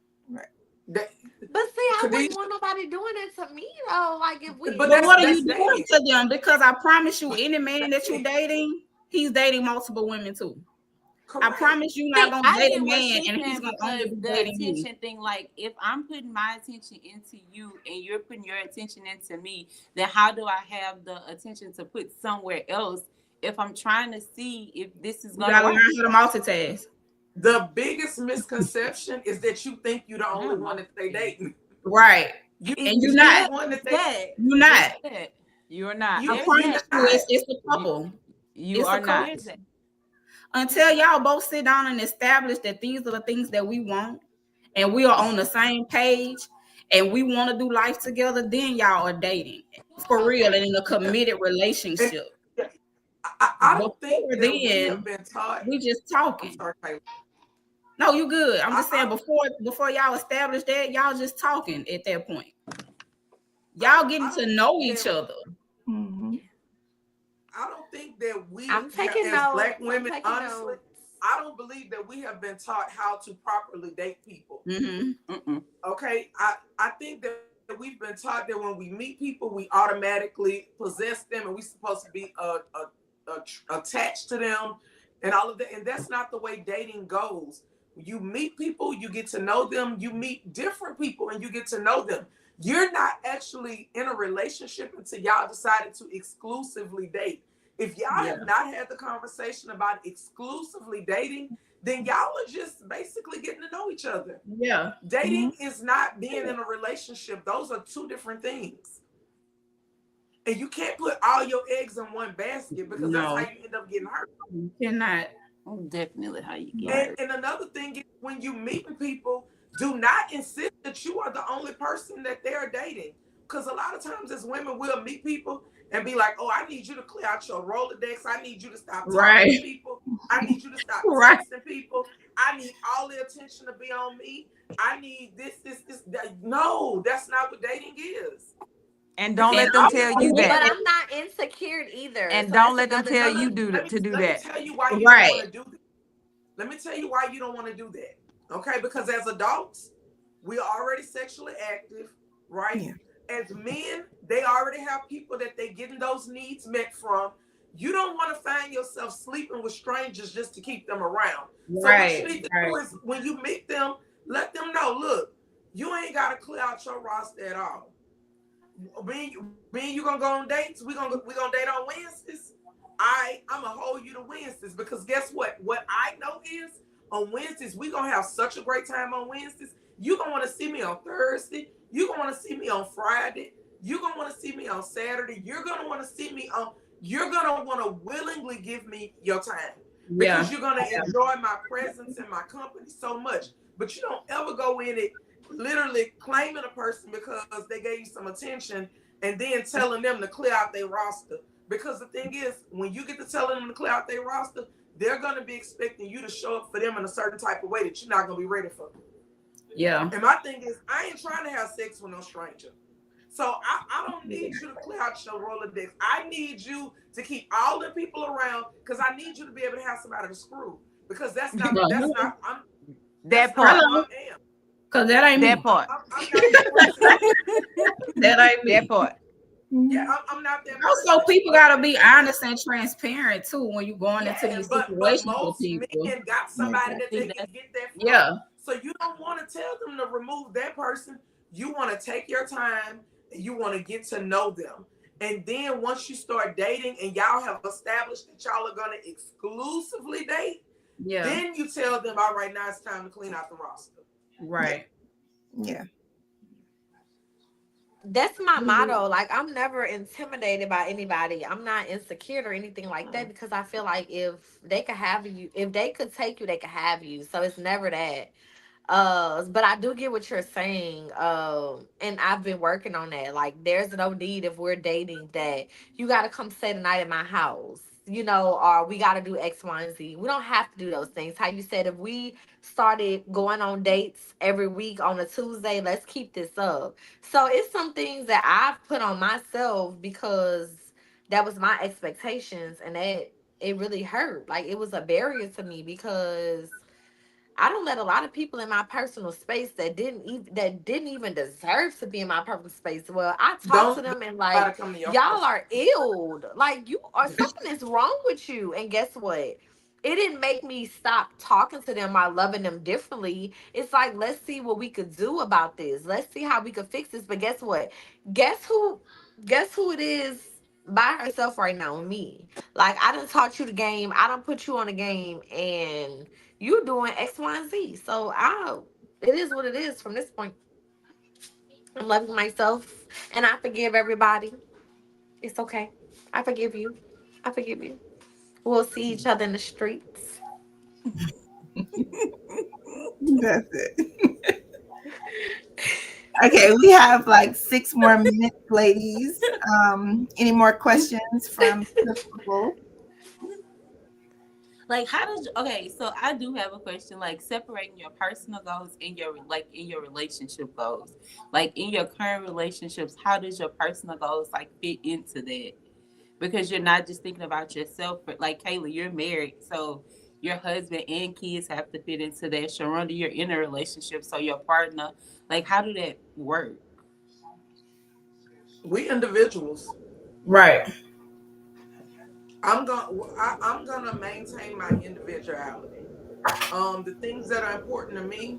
That, But see, I Kanisha, wouldn't want nobody doing it to me though. Like, if we, but But what are that's you doing dating. to them? Because I promise you, any man that you're Dating. dating, he's dating multiple women too. I Correct. promise you not See, gonna I date get a what man she's and he's saying, gonna only because be the dating you. attention thing, like, if I'm putting my attention into you and you're putting your attention into me, then how do I have the attention to put somewhere else if I'm trying to see if this is You gonna gotta learn work? how to multitask. The biggest misconception is that you think you're the only Damn. one that they dating. Right. You And you're the not. one that they That. You're not. That. You're not. you I There's promise that. you, not. it's a couple. You It's are a not. Where's that? until y'all both sit down and establish that these are the things that we want and we are on the same page and we want to do life together, then y'all are dating for real and in a committed And relationship. yeah, I don't think Before that we then, have been taught. we just I'm talking. sorry, Kayla. No, you good. I'm just saying I before y'all establish that, y'all just talking at that point. Y'all getting I to don't know think each that other. Mhm. I don't think that I'm taking as notes. Black I'm women, taking honestly, notes. I don't believe that we have been taught how to properly date people. Mm-hmm. Okay, I think that we've been taught that when we meet people, we automatically possess them, and we're supposed to be attached to them, and all of that. And that's not the way dating goes. You meet people, you get to know them. You meet different people, and you get to know them. You're not actually in a relationship until y'all decided to exclusively date. If y'all Yeah. have not had the conversation about exclusively dating, then y'all are just basically getting to know each other. Yeah. Dating is not being in a relationship. Those are two different things. And you can't put all your eggs in one basket because that's how No, you end up getting hurt. you cannot. Oh, definitely how you get Right. hurt. And another thing is when you meet people, do not insist that you are the only person that they're dating. Because a lot of times as women, we'll meet people and be like, oh, I need you to clear out your Rolodex. I need you to stop talking to Right. people. I need you to stop Right. texting people. I need all the attention to be on me. I need this, that. No, that's not what dating is. And don't And let them tell you also, But that. I'm not insecure either. And So don't that's let them another tell thing. you Let me to do let me that. tell you why you don't right. want to do that. Let me tell you why you don't want to do that. Okay, because as adults, we are already sexually active, right? Yeah. As men, they already have people that they getting those needs met from. You don't want to find yourself sleeping with strangers just to keep them around. So what you Right. need to Right. do is when you meet them, let them know, look, you ain't got to clear out your roster at all. Me and you gonna go on dates. We gonna date on Wednesdays. I'm gonna hold you to Wednesdays because guess what? What I know is on Wednesdays we gonna have such a great time on Wednesdays. You gonna want to see me on Thursday. You gonna want to see me on Friday. You gonna want to see me on Saturday. You're gonna want to see me on. You're gonna want to willingly give me your time because Yeah. you're gonna enjoy my presence and my company so much. But you don't ever go in it literally claiming a person because they gave you some attention and then telling them to clear out their roster. Because the thing is, when you get to telling them to clear out their roster, they're going to be expecting you to show up for them in a certain type of way that you're not going to be ready for. Yeah. And my thing is, I ain't trying to have sex with no stranger. So I don't need you to clear out your Rolodex. I need you to keep all the people around because I need you to be able to have somebody to screw. Because that's not That not part. who I am. Because that ain't That me. part. I'm not that person. That ain't me. That part. Yeah, I'm not that person. Also, people gotta be honest and transparent too when you're going into Yeah, these but situations with most people. men got somebody I that they think can that's get that from. Yeah. So you don't want to tell them to remove that person. You want to take your time and you want to get to know them. And then once you start dating and y'all have established that y'all are going to exclusively date, Yeah. then you tell them, all right, now it's time to clean out the roster. Right. Yeah. That's my motto. Like, I'm never intimidated by anybody. I'm not insecure or anything like that because I feel like if they could have you, if they could take you, they could have you. So it's never that. But I do get what you're saying. And I've been working on that. Like, there's no need if we're dating that you got to come stay the night at my house, or we got to do X, Y, and Z. We don't have to do those things. How you said, if we started going on dates every week on a Tuesday, let's keep this up. So it's some things that I've put on myself because that was my expectations, and that it really hurt. Like, it was a barrier to me because I don't let a lot of people in my personal space that didn't even deserve to be in my personal space. Well, I talk to them and Gotta like, come to your y'all house. are ill. Like, you are, something is wrong with you. And guess what? It didn't make me stop talking to them or loving them differently. It's like, let's see what we could do about this. Let's see how we could fix this. But guess what? Guess who? Guess who it is by herself right now? Me. Like, I done taught you the game. I done put you on the game, and you doing X, Y, and Z. So it is what it is from this point. I'm loving myself, and I forgive everybody. It's okay. I forgive you. I forgive you. We'll see each other in the streets. That's it. Okay, we have like 6 more minutes, ladies. Any more questions from people? Like, how does okay? So I do have a question. Like, separating your personal goals and your in your relationship goals. Like in your current relationships, how does your personal goals like fit into that? Because you're not just thinking about yourself, but like Kayla, you're married, so your husband and kids have to fit into that. Sharonda, you're in a relationship, so your partner, like, how do that work? We individuals. Right. I'm gonna maintain my individuality. The things that are important to me,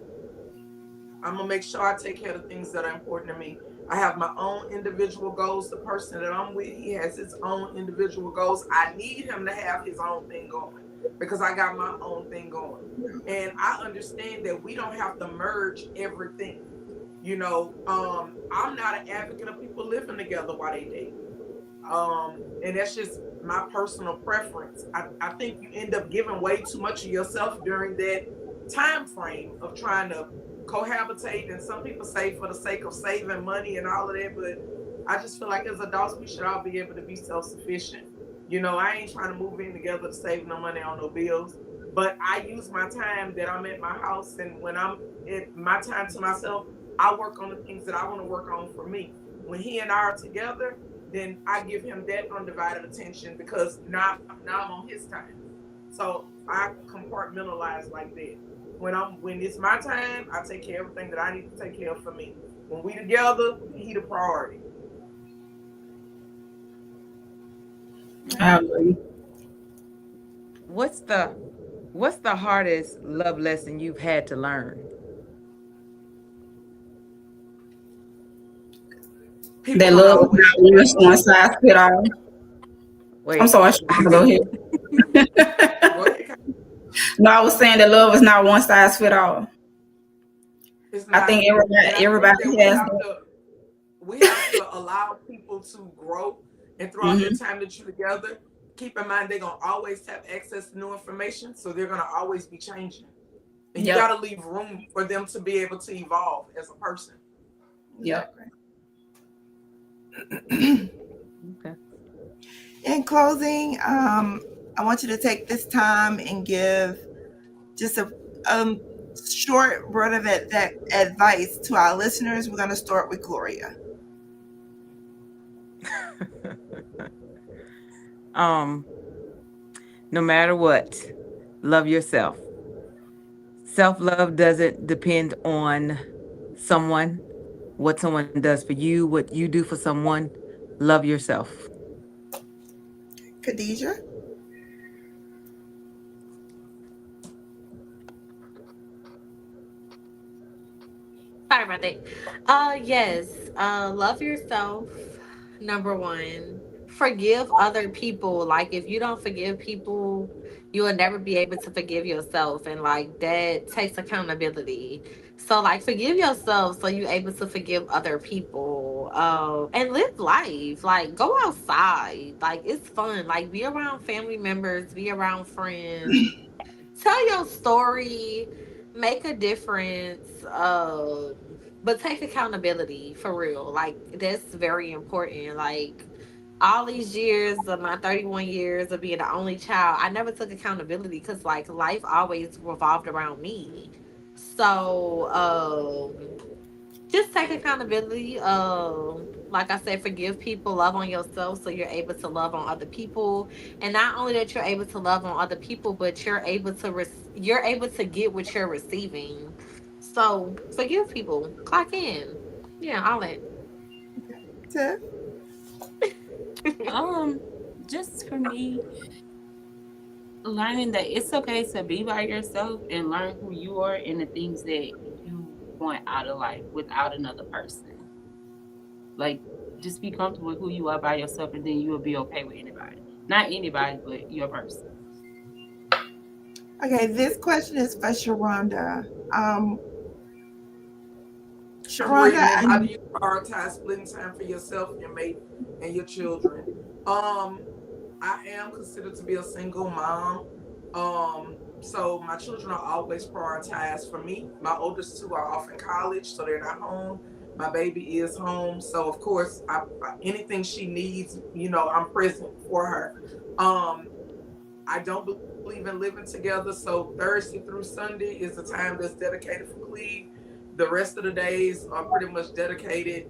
I'm gonna make sure I take care of the things that are important to me. I have my own individual goals. The person that I'm with, he has his own individual goals. I need him to have his own thing going because I got my own thing going. And I understand that we don't have to merge everything. You know, I'm not an advocate of people living together while they date. And that's just my personal preference. I think you end up giving way too much of yourself during that time frame of trying to cohabitate. And some people say for the sake of saving money and all of that, but I just feel like as adults we should all be able to be self-sufficient. You know, I ain't trying to move in together to save no money on no bills, but I use my time that I'm at my house, and when I'm at my time to myself, I work on the things that I want to work on for me. When he and I are together, then I give him that undivided attention because now I'm on his time. So I compartmentalize like that. When it's my time, I take care of everything that I need to take care of for me. When we together, he the priority. I agree. What's the hardest love lesson you've had to learn? People That don't love always is not one size fit all. Wait, I'm sorry, go ahead. Go ahead. No, I was saying that love is not one size fit all. It's I not. think And I think everybody that has. we have to allow people to grow, and throughout the Mm-hmm. time that you're together, keep in mind they're gonna always have access to new information, so they're gonna always be changing. And you Yep. gotta leave room for them to be able to evolve as a person. Yep. okay. In closing, I want you to take this time and give just a short word of advice to our listeners. We're going to start with Gloria. No matter what, love yourself. Self-love doesn't depend on someone, what someone does for you, what you do for someone. Love yourself. Khadijah? Sorry about that. Yes. Love yourself. Number one. Forgive other people. Like if you don't forgive people, you will never be able to forgive yourself. And like that takes accountability. So like forgive yourself so you're able to forgive other people. And live life. Like go outside. Like it's fun. Like be around family members, be around friends. Tell your story, make a difference, but take accountability for real. Like that's very important. Like all these years of my 31 years of being the only child, I never took accountability because like life always revolved around me. So just take accountability. Like I said, forgive people, love on yourself, so you're able to love on other people. And not only that you're able to love on other people, but you're able to you're able to get what you're receiving. So forgive people, clock in, yeah, all that. Tiff? Just for me, learning that it's okay to be by yourself and learn who you are and the things that you want out of life without another person. Like, just be comfortable with who you are by yourself, and then you will be okay with anybody. Not anybody, but your person. Okay, this question is for Sharonda. Sharonda, how do Sharonda, you prioritize splitting time for yourself, your mate, and your children? I am considered to be a single mom. So my children are always prioritized for me. My oldest two are off in college, so they're not home. My baby is home, so of course, anything she needs, I'm present for her. I don't believe in living together, so Thursday through Sunday is the time that's dedicated for Cleve. The rest of the days are pretty much dedicated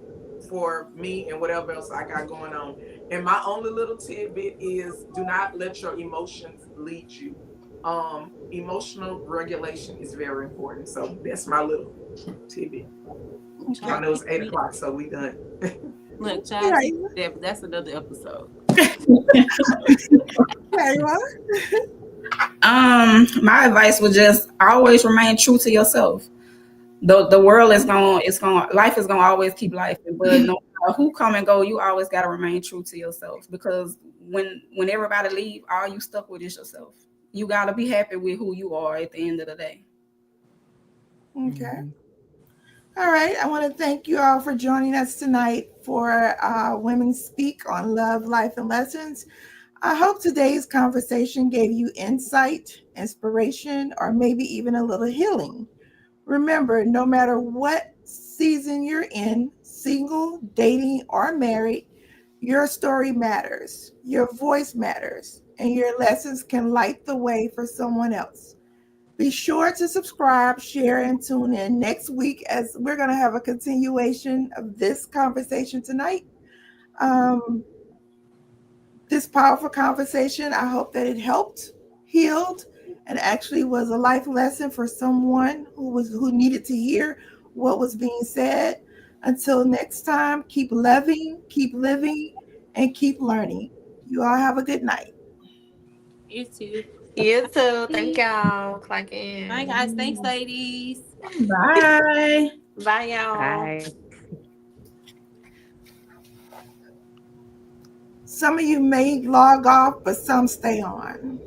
for me and whatever else I got going on. And my only little tidbit is do not let your emotions lead you. Emotional regulation is very important. So that's my little tidbit. I know it's 8:00, so we done. Look, child, that's another episode. My advice would just always remain true to yourself. The world is life is gonna always keep life, but no matter who come and go, you always gotta remain true to yourself, because when everybody leave, all you stuck with is yourself. You gotta be happy with who you are at the end of the day. Okay. All right. I want to thank you all for joining us tonight for Women Speak on Love, Life, and Lessons. I hope today's conversation gave you insight, inspiration, or maybe even a little healing. Remember, no matter what season you're in, single, dating, or married, your story matters, your voice matters, and your lessons can light the way for someone else. Be sure to subscribe, share, and tune in next week, as we're going to have a continuation of this conversation tonight. This powerful conversation, I hope that it helped, healed, and actually was a life lesson for someone who needed to hear what was being said. Until next time, keep loving, keep living, and keep learning. You all have a good night. You too. You too. Thank y'all. Clock in. Bye, guys. Thanks, ladies. Bye. Bye, y'all. Bye. Some of you may log off, but some stay on.